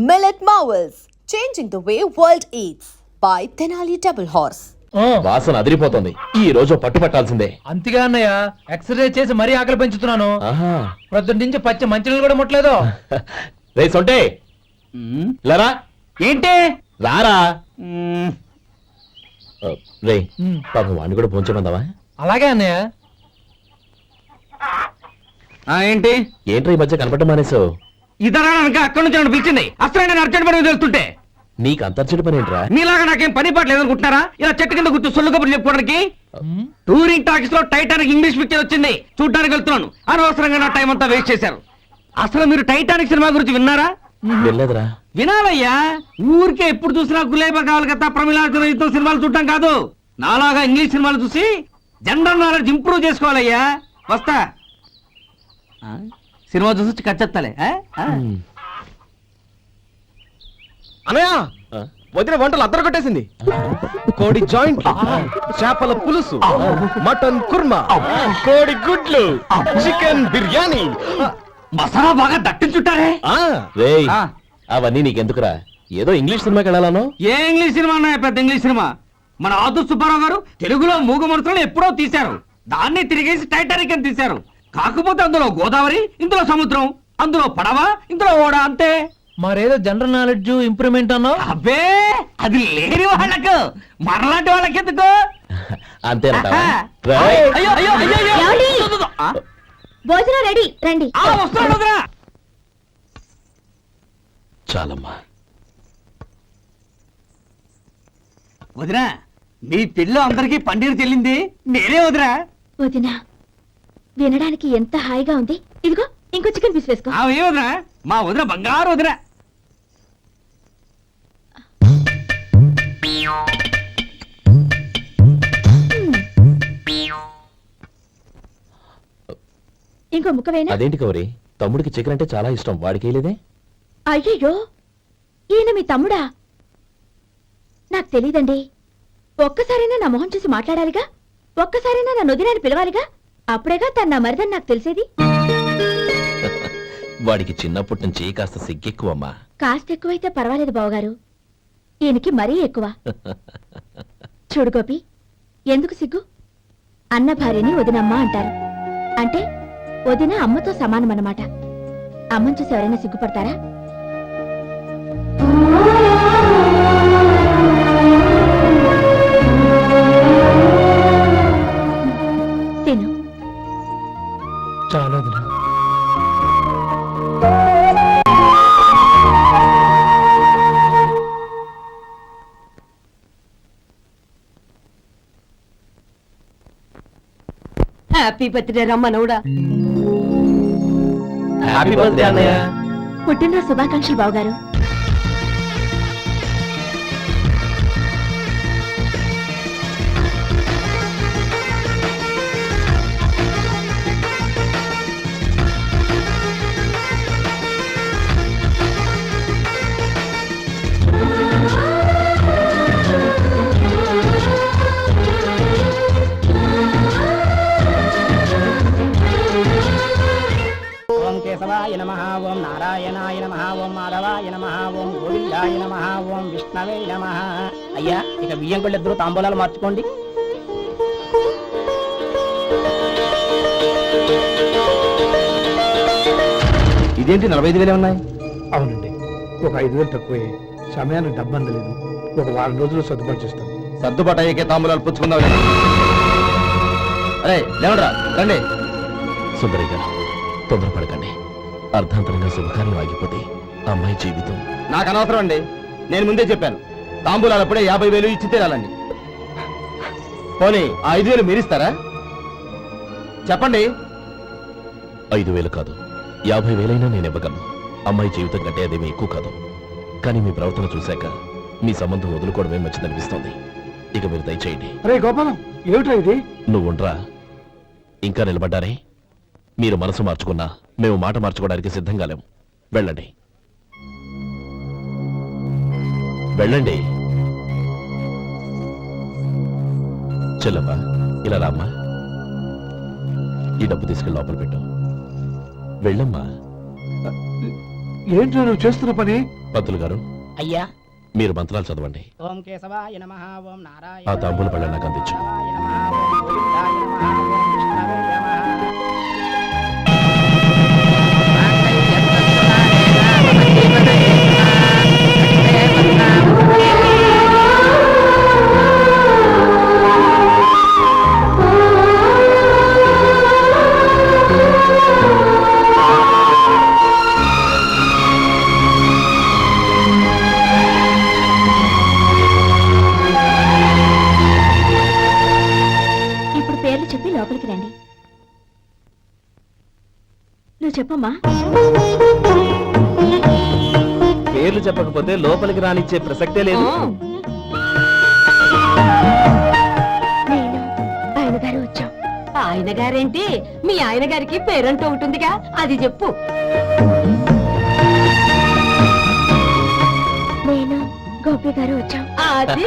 Millet Marvels, changing the way world eats by Tenali Double Horse. వాసన అదిరిపోతుంది. ఈ రోజు పట్టు పట్టాల్సిందే. అంతగా అన్నయ్య ఎక్సర్సైజ్ చేసి మరీ ఆకలి పెంచుతున్నాను. ఆహా. ప్రొద్దున నుంచి పచ్చి మంచినీళ్ళు కూడా ముట్టలేదు. రే సొంటే లరా ఏంటి రారా రే పాపం వాడిని కూడా పోంచమందావా? అలాగే అన్నయ్య. ఏంటి ఏంట్రా ఈ మధ్య కనపడడం మానేసావు? ఇతరా అక్కడి నుంచి నన్ను పిలిచింది. అసలు నేను అర్జెంట్ పని తెలుస్తుంటే నీకు అంతర్చడి పని ఏంట్రా? మీలాగా నాకేం పని పాట లేదనుకుంటున్నారా? ఇలా చెట్టు కింద గుర్తు సొల్లు కబుర్లు చెప్పుకోవడానికి. టూరింగ్ టాకీస్ లో టైటానిక్ ఇంగ్లీష్ పిక్చర్ వచ్చింది, చూడడానికి వెళ్తున్నాను. అనవసరంగా నా టైం అంతా వేస్ట్ చేశారు. అసలు మీరు టైటానిక్ సినిమా గురించి విన్నారా? వెళ్ళలేదురా. వినాలయ్యా. ఊరికే ఎప్పుడు చూసినా గులేబా కావాలి కదా, ప్రమిళాతో సినిమాలు చూడటం కాదు. నాలాగా ఇంగ్లీష్ సినిమాలు చూసి జనరల్ నాలెడ్జ్ ఇంప్రూవ్ చేసుకోవాలయ్యా. వస్తా. సినిమా చూసి కచ్చెత్తాలే. అనయా వదిన వంటలు అద్దరు కొట్టేసింది. కోడి జాయింట్, చేపల పులుసు, మటన్ కుర్మా, కోడి గుడ్లు, చికెన్ బిర్యానీ, మసాలా బాగా దట్టించుంటారే. రేయ్ అవన్నీ నీకెందుకురా? ఏదో ఇంగ్లీష్ సినిమాకి వెళ్ళాలను. ఏ ఇంగ్లీష్ సినిమా అన్నాయా? పెద్ద ఇంగ్లీష్ సినిమా. మన ఆదు సుబ్బారావు గారు తెలుగులో మూగ మనుషులను ఎప్పుడో తీశారు. దాన్ని తిరిగేసి టైటానిక్ అని తీశారు. కాకపోతే అందులో గోదావరి, ఇందులో సముద్రం, అందులో పడవ, ఇందులో ఓడ, అంతే. మరేదో జనరల్ నాలెడ్జ్ ఇంప్రూవ్మెంట్ అన్నావు. అబ్బే అది లేని వాళ్ళకు, మరలాంటి వాళ్ళకి ఎందుకు? అంతేనంటావా? అయ్యో అయ్యో అయ్యో. భోజనం రెడీ, రండి. వస్తాడు వదరా. చాలమ్మా. వదినా, మీ పిల్ల అందరికీ పన్నీరు చెల్లింది నేనే వదినా. వదినా, వినడానికి ఎంత హాయిగా ఉంది. ఇదిగో ఇంకో చికెన్ పీస్ వేసుకో. ఏ వదినా? మా వదిన బంగారు వదినా. ఇంకో ముక్క వేనా? అదేంటి కౌరి, తమ్ముడికి చికెన్ అంటే చాలా ఇష్టం, వాడికి వేయలేదే? అయ్యయ్యో, ఈయన మీ తమ్ముడా? నాకు తెలీదండి. ఒక్కసారైనా నా మొహం చూసి మాట్లాడాలిగా, ఒక్కసారైనా నా నొదినాన్ని పిలవాలిగా, అప్పుడేగా తన నా మరిదని నాకు తెలిసేది. వాడికి చిన్నప్పటి నుంచి కాస్త సిగ్గెక్కువమ్మా. కాస్త ఎక్కువైతే పర్వాలేదు బావగారు, ఈయనకి మరీ ఎక్కువ. చూడు గోపి, ఎందుకు సిగ్గు? అన్న భార్యని వదినమ్మ అంటారు. అంటే వదిన అమ్మతో సమానమన్నమాట. అమ్మని చూసి ఎవరైనా సిగ్గుపడతారా? తిను. చాలా హ్యాపీ బర్త్డే రమ్మనవుడా. హ్యాపీ బర్త్డే అన్నయ్య. పుట్టినరోజు శుభాకాంక్షలు బావగారు. ఓం కేశవాయ నమః, ఓం నారాయణాయ నమః, ఓం మాధవాయ నమః, ఓం గోవిందాయ నమః, ఓం విష్ణవే నమః. అయ్యా, ఇక బియ్యం కొళ్ళిద్దరూ తాంబూలాలు మార్చుకోండి. ఇదేంటి 45,000 ఉన్నాయి? అవునండి, ఒక 5,000 తక్కువే. సమయానికి డబ్బు అందలేదు. ఒక వారం రోజులు సర్దుబాటు చేస్తాం. సర్దుబాటు అయ్యే తాంబూలాలు పుచ్చుకుందాం. అరే లేవడరా, రండి. సుందరి గారు, తొందరపడకండి. అర్ధాంతరంగా శుభకార్యం ఆగిపోతే అమ్మాయి జీవితం. నాకు అనవసరం అండి, నేను ముందే చెప్పాను. తాంబూలాలు అప్పుడే 50,000 ఇచ్చి తీరాలండి. పోనీ 5,000 మీరిస్తారా? చెప్పండి. 5,000 కాదు, 50,000 నేను ఇవ్వగలను. అమ్మాయి జీవితం కంటే అదేమీ ఎక్కువ కాదు. కానీ మీ ప్రవర్తన చూశాక మీ సంబంధం వదులుకోవడమే మంచిదనిపిస్తోంది. ఇక మీరు దయచేయండి. అరే గోపాలం, ఏమిటా ఇది? నువ్వుండ్రా. ఇంకా నిలబడ్డారే? మీరు మనసు మార్చుకున్నా మేము మాట మార్చుకోవడానికి సిద్ధంగా లేము. వెళ్ళండి, వెళ్ళండి. చెల్లమ్మా, ఇలా రామ్మా. ఈ డబ్బు తీసుకెళ్ళి లోపల పెట్టు. వెళ్ళమ్మా. ఏంటో నువ్వు చేస్తున్న పని? పంతులు గారు అయ్యా మీరు మంత్రాలు చదవండి. ఓం కేశవాయ నమః ఓం నారాయణ ఆ తాంబూల పళ్ళ నాకు అందించు. ఇప్పుడు పేర్లు చెప్పి లోపలికి రండి. నువ్వు చెప్పమ్మా. పేర్లు చెప్పకపోతే లోపలికి రానిచ్చే ప్రసక్తే లేదు. నేను ఆయన గారు వచ్చాం. ఆయన గారేంటి, మీ ఆయన గారికి పేరంటూ ఉంటుందిగా, అది చెప్పు. నేను గోపి గారు వచ్చాం. అది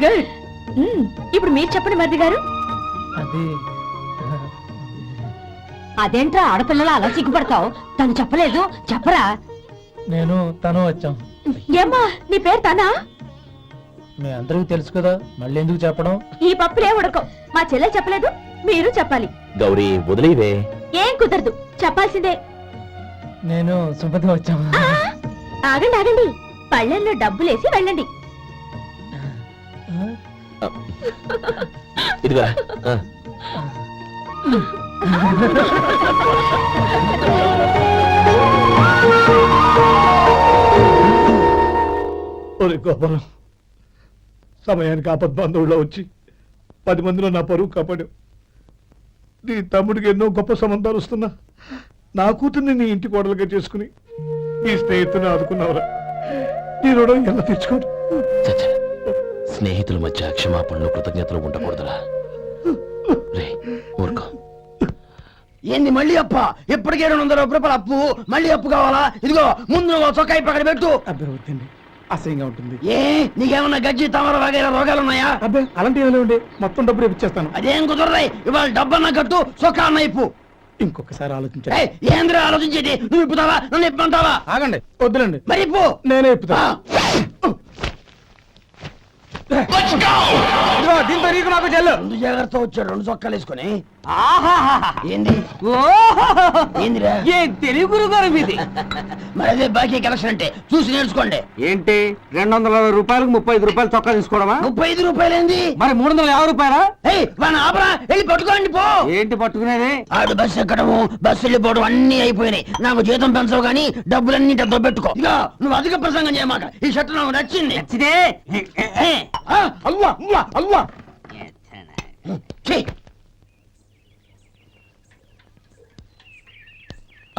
గుడ్. ఇప్పుడు మీరు చెప్పండి మరిది గారు. అది అదేంట్రా ఆడపిల్లలు అలా సిగ్గుపడతావు? తను చెప్పలేదు, చెప్పరా. నేను తను వచ్చాం. ఏమ్మా నీ పేరు తానా? మీ అందరికీ తెలుసు కదా, మళ్ళీ ఎందుకు చెప్పడం? ఈ పప్పులే ఉడకం. మా చెల్లె చెప్పలేదు, మీరు చెప్పాలి. గౌరీ వదిలేవే. ఏం కుదరదు, చెప్పాల్సిందే. నేను సుమతి వచ్చాం. ఆ, ఆగండి ఆగండి, పళ్ళెల్లో డబ్బులేసి వెళ్ళండి. ఇదిగా ఒరే గోపాలం, సమయానికి ఆపద్బంధువుల్లో వచ్చి 10 మందిలో నా పరువు కాపాడు. నీ తమ్ముడికి ఎన్నో గొప్ప సంబంధాలు వస్తున్నా నా కూతుర్ని నీ ఇంటి కోడలుగా చేసుకుని నీ స్నేహితుని ఆదుకున్నావురా. నీ రుణం ఎలా తెచ్చుకోరు? చచ్చ, స్నేహితుల మధ్య క్షమాపణలు కృతజ్ఞతలు ఉండకూడదురా. రే ఊరుకో. ఏంది మళ్ళీ అప్ప? ఇప్పటికే 200 రూపాయల అప్పు, మళ్ళీ అప్పు కావాలా? ఇదిగో ముందు నువ్వు చొక్కా పక్కన పెట్టు. అబ్బే వద్దండి, అసహ్యంగా ఉంటుంది. ఏ నీకేమన్నా గజ్జి తమర వగైరా రోగాలున్నాయా? అబ్బే అలాంటివి ఏమైనా ఉండే, మొత్తం డబ్బులు ఇప్పించేస్తాను. అదేం కుదరదాయి. ఇవాళ డబ్బన్నా కట్టు, చొక్కా అన్న ఇప్పు. ఇంకొకసారి ఆలోచించండి. ఏయ్, ఏంద్రా ఆలోచించేది? నువ్వు ఇప్పుతావా, నన్ను ఇప్పమంటావా? ఆగండి, వద్దులండి, మరి ఇప్పు. నేనే ఇప్పుతా. దీంతో నీకు నాకు చెల్లు. ముందు జాగ్రత్త వచ్చాడు 2 చొక్కాలు వేసుకొని. ఆహాహాహా. ఏంది ఓహోహోహో. ఏందిరా? ఏ తెలుగు గురుగారు మీది. మరి అదే బాకీ కలెక్షన్ అంటే చూసి నేర్చుకోండి. ఏంటి 260 రూపాయలకు 35 రూపాయలు చొక్కా తీసుకోవడమా? 35 రూపాయలు ఏంది? మరి 350 రూపాయలా? ఏయ్ వాడిని ఆపరా, వెళ్ళి పట్టుకోండి పో. ఏంటి పట్టుకునేది? ఆడు బస్సు ఎక్కడము, బస్సు వెళ్ళిపోవడం అన్ని అయిపోయినాయి. నాకు జీతం పెంచవు గానీ డబ్బులన్నీ డబ్బు పెట్టుకో. ఇక నువ్వు అధిక ప్రసంగం చేయమాక. ఈ షర్ట్ నాకు నచ్చింది. నచ్చితే అల్వా అల్వా అల్వా. ఛీ,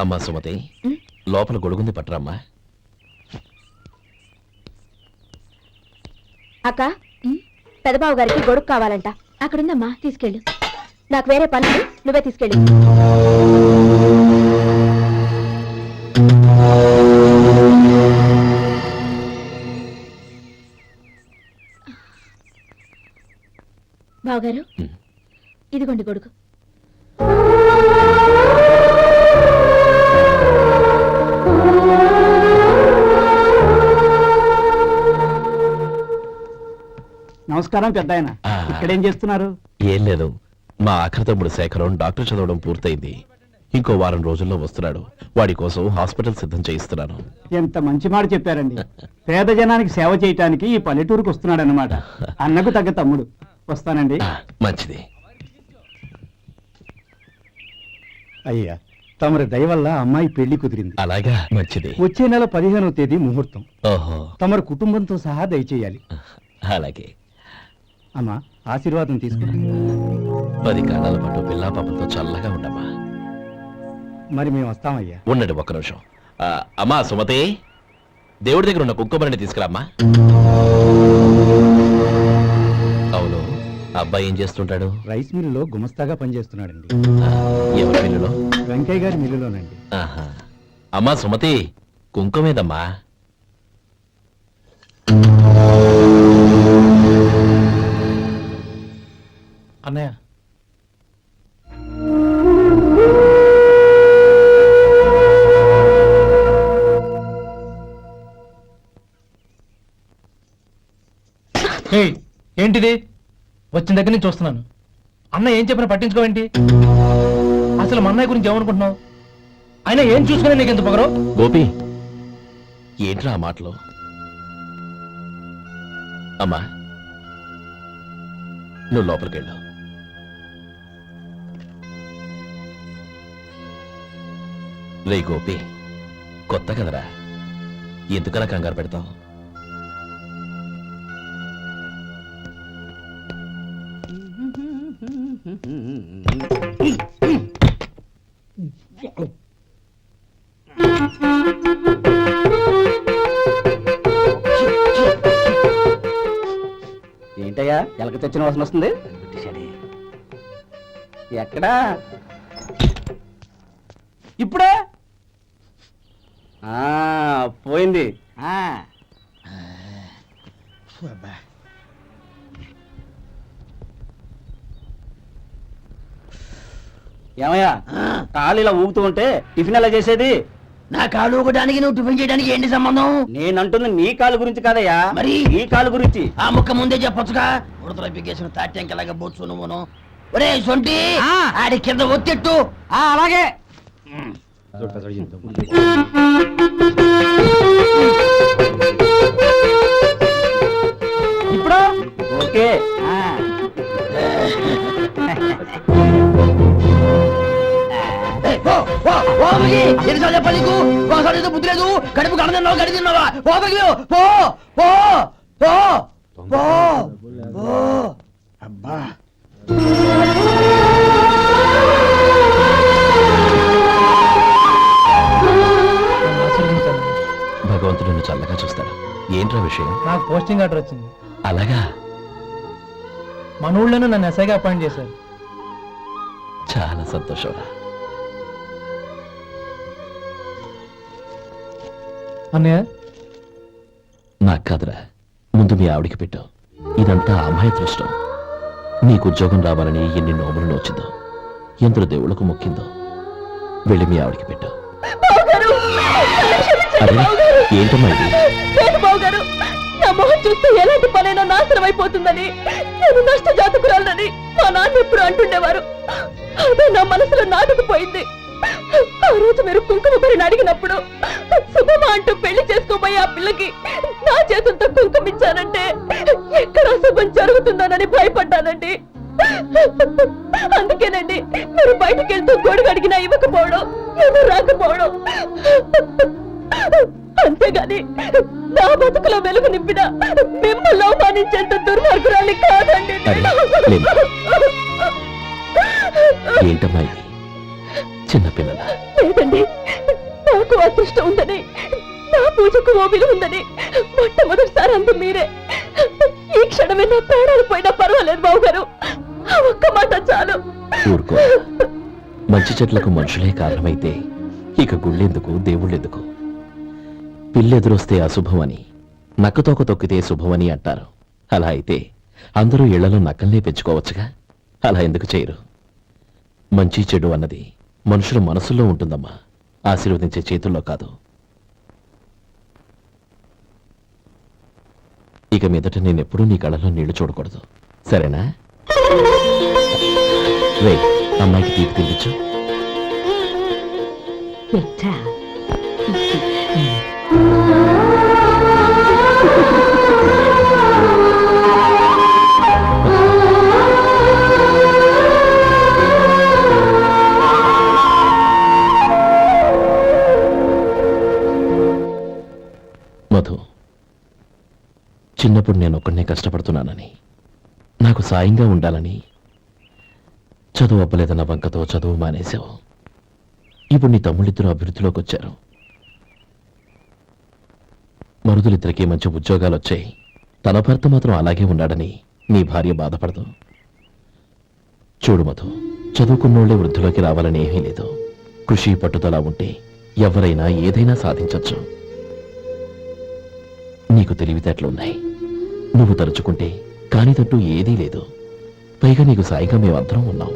అమ్మా సుమతి, లోపల గొడుగుంది పట్టరమ్మా. అక్క, పెదబాబు గారికి గొడుగు కావాలంట. అక్కడుందమ్మా, తీసుకెళ్ళు. నాకు వేరే పని ఉంది, నువ్వే తీసుకెళ్ళు. బావగారు, ఇదిగోండి గొడుగు. నమస్కారం పెద్ద ఆయన. ఇక్కడేం చేస్తున్నారు? ఏం లేదు, మా ఆఖరి తమ్ముడు శేఖరం డాక్టర్ చదవడం పూర్తయింది. ఇంకో వారం రోజుల్లో వస్తున్నాడు. వాడి కోసం హాస్పిటల్ సిద్ధం చేయిస్తున్నాను. ఎంత మంచి మాట చెప్పారండి. పేద జనానికి సేవ చేయటానికి ఈ పల్లెటూరుకు వస్తున్నాడు అన్నమాట. అన్నకు తగ్గ తమ్ముడు. వస్తానండి. మంచిది. అయ్యా, తమరి దయ వల్ల అమ్మాయి పెళ్లి కుదిరింది. అలాగా, మంచిది. వచ్చే నెల 15వ తేదీ ముహూర్తం. ఓహో, తమరి కుటుంబంతో సహా దయచేయాలి. అలాగే. అమ్మా, ఆశీర్వాదం తీసుకుని 10 కాలాల పాటు పిల్లా పాపంతో చల్లగా ఉండమ్మా. మరి మేము వస్తామయ్యా. ఉండండి ఒక్క నిమిషం. అమ్మా సుమతి, దేవుడి దగ్గర ఉన్న కుక్కమరిని తీసుకురామ్మా. అవును, అబ్బాయి ఏం చేస్తుంటాడు? రైస్ మిల్లులో గుమస్తాగా పనిచేస్తున్నాడండి. ఎవరి పిల్లలో? వెంకయ్య గారి మిల్లులోనండి. ఆహా. అమ్మా సుమతి, కుంకుమేదమ్మా? అన్నయ్య, ఏయ్, ఏంటిది? వచ్చిన దగ్గర నుంచి చూస్తున్నాను. అన్న ఏం చెప్పినా పట్టించుకోవేంటి? అసలు మా అన్నయ్య గురించి ఏమనుకుంటున్నావు? అయినా ఏం చూసుకునే నీకు ఎంత పొగరు? గోపి, ఏంట్రా ఆ మాటలు? అమ్మా, నువ్వు లోపలికెళ్ళు. రే గోపి, కొత్త కదరా, ఎందుకలా కంగారు పెడతావు? ఏంటయ్యా ఎలక తెచ్చిన వాసన వస్తుంది? ఎక్కడా? ఇప్పుడే పోయింది. ఏమయ్యా, కాలు ఇలా ఊగుతూ ఉంటే టిఫిన్ ఎలా చేసేది? నా కాలు ఊగడానికి నువ్వు టిఫిన్ చేయడానికి ఏంటి సంబంధం? నేనంటుంది నీ కాలు గురించి కాదయ్యా, మరి ఈ కాలు గురించి. ఆ ముక్క ముందే చెప్పొచ్చుగా. ఉడతలో పిగేసిన తాట్యంకలాగా బొచ్చు నువ్వును. ఒరే సొంటి, ఆడి కింద ఒత్తిట్టు. అలాగే. ఇప్పుడు ఓకే. ఎన్నిసార్లు చెప్పాలి నీకు? ఒకసారి ఏదో బుద్ధి లేదు. కడుపు గడ తిన్నావా, గడి తిన్నావా? పో బయటికి పో, పో, పో, పో, పో. అబ్బా, ఆశీర్వదించాను. భగవంతుడు నిన్ను చల్లగా చూస్తాడు. ఏంట్రా విషయం? నాకు పోస్టింగ్ ఆర్డర్ వచ్చింది. అలాగా? మన ఊళ్ళోనూ నన్ను ఎస్ఐగా అపాయింట్ చేశారు. చాలా సంతోషంరా. అన్నయ్య, నాకు కాదురా, ముందు మీ ఆవిడికి పెట్టు. ఇదంతా అమ్మాయి దృష్టం. నీకు ఉద్యోగం రావాలని ఎన్ని నోములు నోచిందో, ఎందరు దేవుళ్లకు మొక్కిందో. వెళ్ళి మీ ఆవిడికి పెట్టు. అరే, ఏంటమ్మా ఇది? బావగారు, నా మొహం చూస్తే ఎలాంటి పనైనా నాశనం అయిపోతుందని, నేను నష్ట జాతకురాలని మా నాన్న ఎప్పుడు అంటుండేవారు. అదే నా మనసులో నాటుకుపోయింది. ఆ రోజు మీరు కుంకుమ భరిని అడిగినప్పుడు శుభమా అంటూ పెళ్లి చేసుకోబోయే ఆ పిల్లకి నా చేతులతో కుంకుమిచ్చానంటే ఎక్కడ అశుభం జరుగుతుందోనని భయపడ్డానండి. అందుకేనండి మీరు బయటకు వెళ్తూ గొడుగు అడిగినా ఇవ్వకపోవడం, ఎవరు రాకపోవడం. అంతేగాని నా బతుకులో వెలుగు నింపిన మిమ్మల్ని అవమానించేంత దుర్మార్గురాలి కాదండి. ఏంటమ్మా ఇది? చిన్నపిల్లల లేదండి, నాకు అదృష్టం ఉందని, నా పూజకు ఓ విలువ ఉందని మొట్టమొదటిసారి అంది మీరే. ఈ క్షణమే నా ప్రాణాలు పోయినా పర్వాలేదు బావగారు, ఆ ఒక్క మాట చాలు. ఊరుకో. మంచి చెట్లకు మనుషులే కారణమైతే ఇక గుళ్ళెందుకు, దేవుళ్ళెందుకు? పిల్లెదురొస్తే అశుభమని, నక్కతోక తొక్కితే శుభమని అంటారు. అలా అయితే అందరూ ఇళ్లలో నక్కల్నే పెంచుకోవచ్చుగా. అలా ఎందుకు చేయరు? మంచి చెడు అన్నది మనుషుల మనసుల్లో ఉంటుందమ్మా, ఆశీర్వదించే చేతుల్లో కాదు. ఇక మీదట నేనెప్పుడూ నీ కళ్ళలో నీళ్లు చూడకూడదు, సరేనా? రే, అమ్మాయికి తీపి తినిపించు. మధు, చిన్నప్పుడు నేను ఒక్కడనే కష్టపడుతున్నానని, నాకు సాయంగా ఉండాలని చదువు అవ్వలేదన్న వంకతో చదువు మానేశావు. ఇప్పుడు నీ తమ్ముళ్ళిద్దరూ అభివృద్ధిలోకి వచ్చారు. మరుదులిద్దరికీ మంచి ఉద్యోగాలు వచ్చాయి. తన భర్త మాత్రం అలాగే ఉన్నాడని నీ భార్య బాధపడదు. చూడు మధు, చదువుకున్నోళ్లే వృద్ధిలోకి రావాలని ఏమీ లేదు. కృషి పట్టుదల ఉంటే ఎవరైనా ఏదైనా సాధించొచ్చు. నీకు తెలివితేటలున్నాయి. నువ్వు తలుచుకుంటే కానిదంటూ ఏదీ లేదు. పైగా నీకు సాయిగా మేమందరం ఉన్నాం.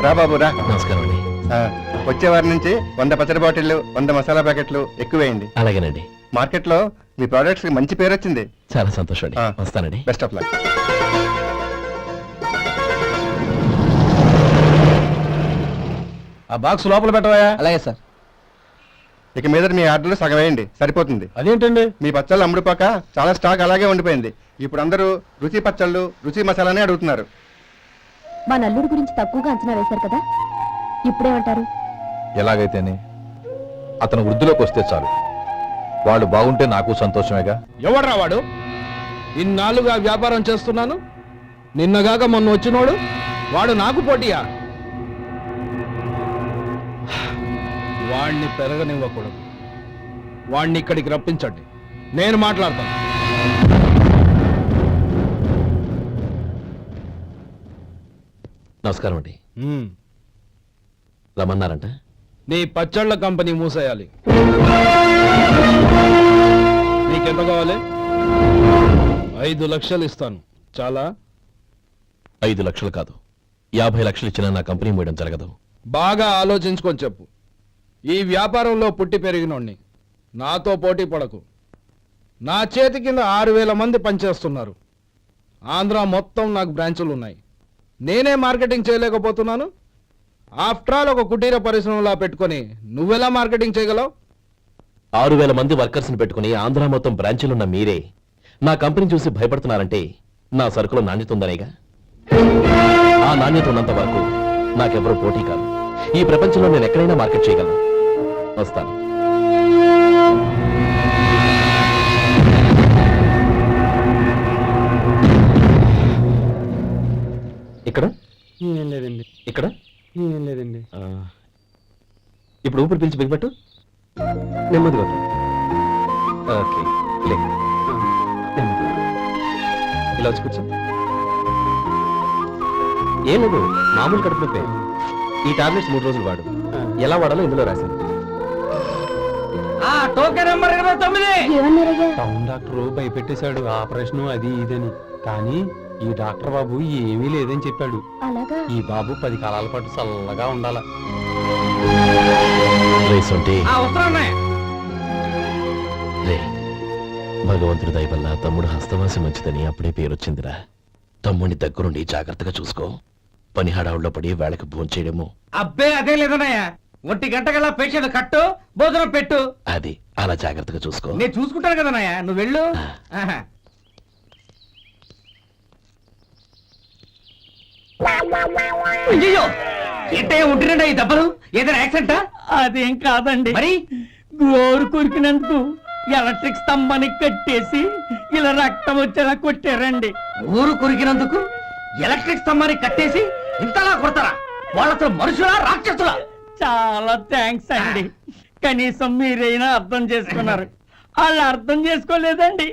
రా బాబు రా. నమస్కారం అండి. వచ్చే వారి నుంచి 100 పచ్చడి బాటిళ్లు 100 మసాలా ప్యాకెట్లు ఎక్కువేయండి. అలాగేనండి. మార్కెట్లో మీ ప్రోడక్ట్స్ కి మంచి పేరు వచ్చింది. చాలా సంతోషం అండి. వస్తానండి. Best of luck. ఆ బాక్స్ లోపల పెట్టవా? అలాగే సార్. ఇక మీద మీ ఆర్డర్లు సగం వేయండి, సరిపోతుంది. అదేంటండి? మీ పచ్చళ్ళు అమ్ముడుపోక చాలా స్టాక్ అలాగే ఉండిపోయింది. ఇప్పుడు అందరూ రుచి పచ్చళ్ళు రుచి మసాలానే అడుగుతున్నారు. మా నల్లుడి గురించి తక్కువగా అంచనా వేశారు కదా, ఇప్పుడేమంటారు? ఎలాగైతేనే అతను వృద్ధిలోకి వస్తే చాలు. వాడు బాగుంటే నాకు సంతోషమేగా. ఎవడ్రా వాడు? ఇన్నాళ్ళుగా వ్యాపారం చేస్తున్నాను, నిన్నగాక మొన్న వచ్చినోడు వాడు నాకు పోటీయా? వాణ్ణి పెరగనివ్వకూడదు. వాణ్ణి ఇక్కడికి రప్పించండి, నేను మాట్లాడతాను. నమస్కారం అండి. రమ్మన్నారంట? నీ పచ్చళ్ళ కంపెనీ మూసేయాలి. నీకెంత కావాలి? 5 లక్షలు ఇస్తాను. చాలా? 5 లక్షలు కాదు, 50 లక్షలు ఇచ్చినా నా కంపెనీ మూయడం జరగదు. బాగా ఆలోచించుకొని చెప్పు. ఈ వ్యాపారంలో పుట్టి పెరిగినోణ్ణి, నాతో పోటీ పడకు. నా చేతి కింద 6,000 మంది పనిచేస్తున్నారు. ఆంధ్ర మొత్తం నాకు బ్రాంచులు ఉన్నాయి. నేనే మార్కెటింగ్ చేయలేకపోతున్నాను. ఆఫ్టర్ ఆల్ ఒక కుటీర పరిశ్రమలా పెట్టుకొని నువ్వెలా మార్కెటింగ్ చేయగలవు? 6,000 మంది వర్కర్స్ని పెట్టుకుని ఆంధ్ర మొత్తం బ్రాంచీలున్న మీరే నా కంపెనీ చూసి భయపడుతున్నారంటే నా సరుకులో నాణ్యత ఉందనేగా. ఆ నాణ్యత ఉన్నంత వరకు నాకెవరూ పోటీ కాదు. ఈ ప్రపంచంలో నేను ఎక్కడైనా మార్కెట్ చేయగలను. వస్తాను. ఇక్కడ ఏం లేదండి. ఇక్కడ ఏం లేదండి. ఇప్పుడు ఊపిరి పీల్చి బిగిపెట్టు. నెమ్మదిగా వద్దు. ఓకే, లే. నెమ్మదిగా. ఇలా వచ్చి కూర్చో. ఏం లేదు, మామూలు కడుపు నొప్పే. ఈ టాబ్లెట్స్ 3 రోజులు వాడు. ఎలా వాడాలో ఇందులో రాశాను. Token number 29. ఏమన్నారయ్యా? టౌన్ డాక్టర్ భయపెట్టేశాడు, ఆపరేషన్ అది ఇదని. కానీ ఈ డాక్టర్ బాబు ఏమీ లేదని చెప్పాడు. అలాగా? ఈ బాబు 10 కాలాల పాటు చల్లగా ఉండాల. రే, భగవంతుడి దయ వల్ల తమ్ముడు హస్తవాసి మంచిదని అప్పుడే పేరొచ్చిందిరా. తమ్ముడిని దగ్గరుండి జాగ్రత్తగా చూసుకో. పని హడావుల్లో పడి వేళకు భోంచేయడము. అబ్బే అదే లేదన్నయ్య. 1 గంటకల్లా పేషెంట్ కట్టు, భోజనం పెట్టు. అది అలా జాగ్రత్తగా చూసుకో. నేను చూసుకుంటాను కదన్నయ్య, నువ్వు వెళ్ళు. అయ్యో, ఏంటయ్యా ఉంటున్నాడా ఈ దెబ్బలు? ఏదైనా యాక్సిడెంటా? అదేం కాదండి. మరి గోరు కొరికినందుకు ఎలక్ట్రిక్ స్తంభాన్ని కట్టేసి ఇలా రక్తం వచ్చేలా కొట్టారండి. ఊరు కొరికినందుకు ఎలక్ట్రిక్ స్తంభాన్ని కట్టేసి ఇంతలా కొడతారా? వాళ్ళతో మనుషులా రాక్షసులా? చాలా థ్యాంక్స్ అండి, కనీసం మీరైనా అర్థం చేసుకున్నారు. వాళ్ళు అర్థం చేసుకోలేదండి.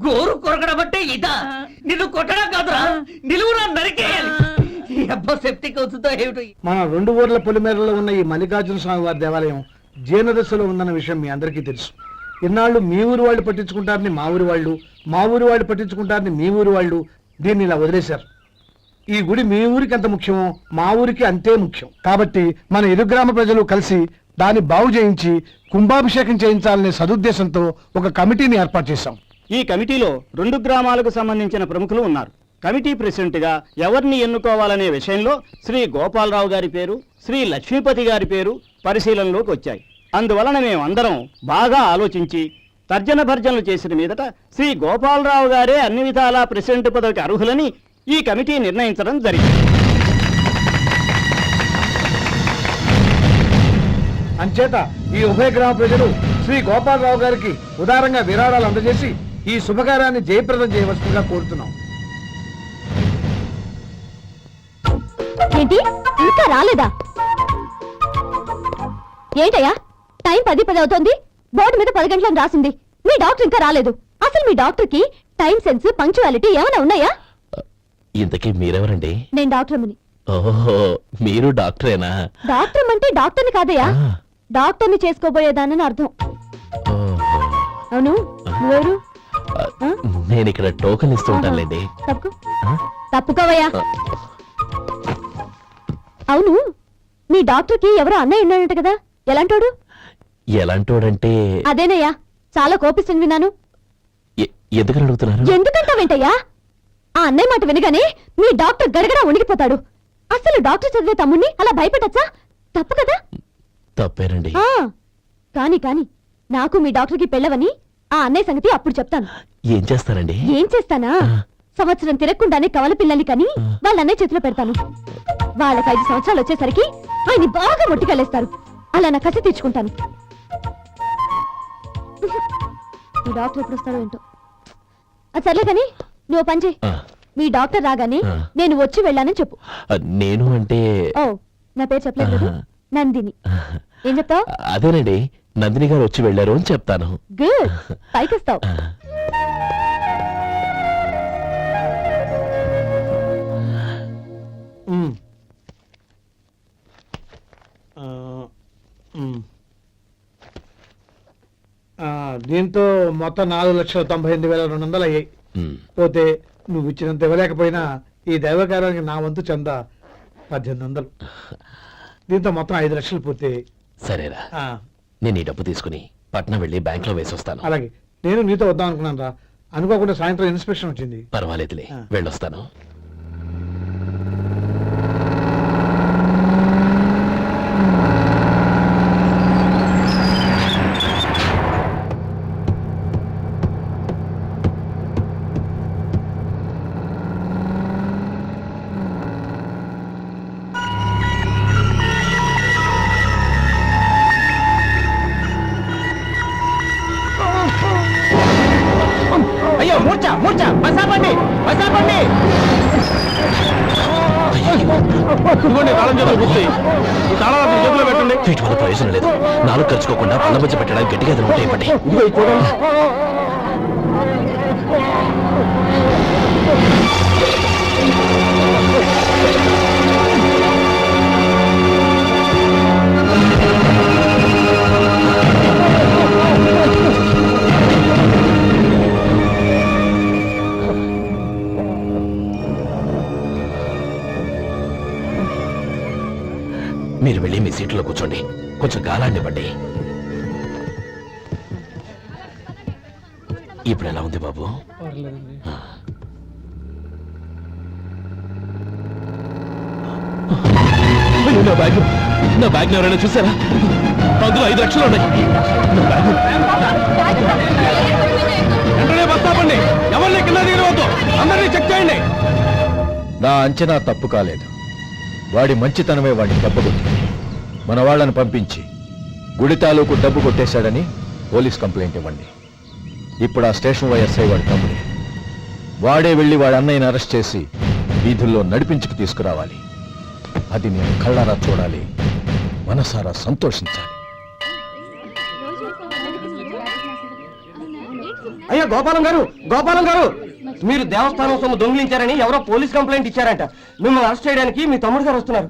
గోరు కొరకడం అంటే ఇదా? నిన్ను కొట్టడం కాదురా, నిలువురా నరికేయాలి. సెప్టిక్ అవుతుందో ఏమిటో. మన 2 ఊర్ల పొలిమేరలో ఉన్న ఈ మల్లికార్జున స్వామి వారి దేవాలయం జీర్ణదశలో ఉందన్న విషయం మీ అందరికీ తెలుసు. ఇన్నాళ్ళు మీ ఊరు వాళ్ళు పట్టించుకుంటారని మా ఊరి వాళ్ళు, మా ఊరి వాళ్ళు పట్టించుకుంటారని మీ ఊరి వాళ్ళు దీన్ని ఇలా వదిలేశారు. ఈ గుడి మీ ఊరికి ఎంత ముఖ్యమో మా ఊరికి అంతే ముఖ్యం. కాబట్టి మన ఇరు గ్రామ ప్రజలు కలిసి దాన్ని బాగు చేయించి కుంభాభిషేకం చేయించాలనే సదుద్దేశంతో ఒక కమిటీని ఏర్పాటు చేశాం. ఈ కమిటీలో 2 గ్రామాలకు సంబంధించిన ప్రముఖులు ఉన్నారు. కమిటీ ప్రెసిడెంట్ గా ఎవరిని ఎన్నుకోవాలనే విషయంలో శ్రీ గోపాలరావు గారి పేరు, శ్రీ లక్ష్మీపతి గారి పేరు పరిశీలనలోకి వచ్చాయి. అందువలన మేమందరం బాగా ఆలోచించి తర్జన భర్జనలు చేసిన మీదట శ్రీ గోపాలరావు గారే అన్ని విధాలా ప్రెసిడెంట్ పదవికి అర్హులని ఈ కమిటీ నిర్ణయించడం జరిగింది. అంచేత ఈ ఉభయ గ్రామ ప్రజలు శ్రీ గోపాలరావు గారికి ఉదారంగా విరాళాలు అందజేసి ఈ శుభకార్యాన్ని జయప్రదం చేయవలసిందిగా కోరుతున్నాం. ఏంటి ఇంకా రాలేదా? ఏంటయ్యా, టైం 10 అవుతోంది. బోర్డు మీద 10 గంటలను రాసింది. మీ డాక్టర్ ఇంకా రాలేదు. అసలు మీ డాక్టర్ కి టైం సెన్స్, పంక్చువాలిటీ ఏమైనా ఉన్నాయా? ఇంతకీ మీరెవరండి? నేను డాక్టర్ని. ఓహో, మీరు డాక్టరేనా? డాక్టర్ అంటే డాక్టర్ని కాదయ్యా, డాక్టర్ని చేసుకోబోయేదానని అర్థం. అవును, నువ్వెవరు? నేను ఇక్కడ టోకెన్ ఇస్తూ ఉంటానులేండి. తప్పుకో ఆ? తప్పుకోవయ్యా. అవును, మీ డాక్టర్కి ఎవరో అన్నయ్య ఉన్నాడంట కదా, ఎలాంటోడు? ఎలాంటోడంటే అదేనయ్యా, చాలా కోపిస్తుంది విన్నాను. ఎందుకని అడుగుతున్నారు? ఎందుకంటావేంటయ్యా? ఆ అన్నయ్య మాట వినగానే మీ డాక్టర్ గడగడా ఉనికిపోతాడు. అసలు డాక్టర్ చదివే తమ్ముణ్ణి అలా భయపెట్టచ్చా? తప్పు కదా? తప్పేనండి. కాని కాని నాకు మీ డాక్టర్కి పెళ్ళవని ఆ అన్నయ్య సంగతి అప్పుడు చెప్తాను. ఏం చేస్తారండి? ఏం చేస్తానా, సంవత్సరం తిరగకుండానే కవల పిల్లల్ని కని వాళ్ళ అన్నయ్య చేతిలో పెడతాను. వాళ్ళకి 5 సంవత్సరాలు వచ్చేసరికి ఆయన్ని బాగా మొట్టికెళ్ళేస్తారు. అలా నా కసి తీర్చుకుంటాను. మీ డాక్టర్ ఎప్పుడు వస్తాడో ఏంటో. అది సర్లే కానీ నువ్వు పని చేయి. మీ డాక్టర్ రాగానే నేను వచ్చి వెళ్ళానని చెప్పు. నేను అంటే ఓ, నా పేరు చెప్పలేదు కదా, నందిని. ఏం చెప్తావు? అదేనండి, నందిని గారు వచ్చి వెళ్ళారు అని చెప్తాను. గుడ్, పైకిస్తావు. దీంతో మొత్తం 4,98,200 అయ్యాయి. పోతే నువ్వు ఇచ్చినంత ఇవ్వలేకపోయినా ఈ దైవకార్యానికి నా వంతు చందా 1800. దీంతో మొత్తం 5 లక్షలు పూర్తయ్యాయి. సరేరా, నేను ఈ డబ్బు తీసుకుని పట్నం వెళ్ళి బ్యాంక్ లో వేసి వస్తాను. అలాగే, నేను నీతో వద్దాం అనుకున్నాను రా, అనుకోకుండా సాయంత్రం ఇన్స్పెక్షన్ వచ్చింది. పర్వాలేదులే, వెళ్ళొస్తాను. అయ్యో మూర్చ మూర్చ బసాపండి బసాపండి. వీటి వల్ల ప్రయోజనం లేదు. 4 ఖర్చుకోకుండా పళ్ళ మధ్య పెట్టడానికి గట్టిగా అది ఉంటే ఇవ్వండి. మీరు వెళ్ళి మీ సీట్లో కూర్చోండి, కొంచెం గాలాన్ని ఇవ్వండి. ఇప్పుడు ఎలా ఉంది బాబు? నా బ్యాగ్ ఎవరైనా చూసారా? అందులో 5 లక్షలు ఉన్నాయి. నా బ్యాగ్ వెంటనే బస్తాపండి, ఎవరిని కింద దిగవద్దు, అందరినీ చెక్ చేయండి. నా అంచనా తప్పు కాలేదు. వాడి మంచితనమే వాడిని దెబ్బకొట్టింది. మన వాళ్ళని పంపించి గుడి తాలూకు డబ్బు కొట్టేశాడని పోలీస్ కంప్లైంట్ ఇవ్వండి. ఇప్పుడు ఆ స్టేషన్ వైఎస్ఐ వాడి తమ్ముడే. వాడే వెళ్ళి వాడి అన్నయ్యని అరెస్ట్ చేసి వీధుల్లో నడిపించుకు తీసుకురావాలి. అది నేను కళ్ళారా చూడాలి, మనసారా సంతోషించాలి. అయ్యో గోపాలం గారు, గోపాలం గారు, మీరు దేవస్థానం సొమ్ము దొంగిలించారని ఎవరో పోలీస్ కంప్లైంట్ ఇచ్చారంట. మిమ్మల్ని అరెస్ట్ చేయడానికి మీ తమ్ముడు గారు వస్తున్నారు.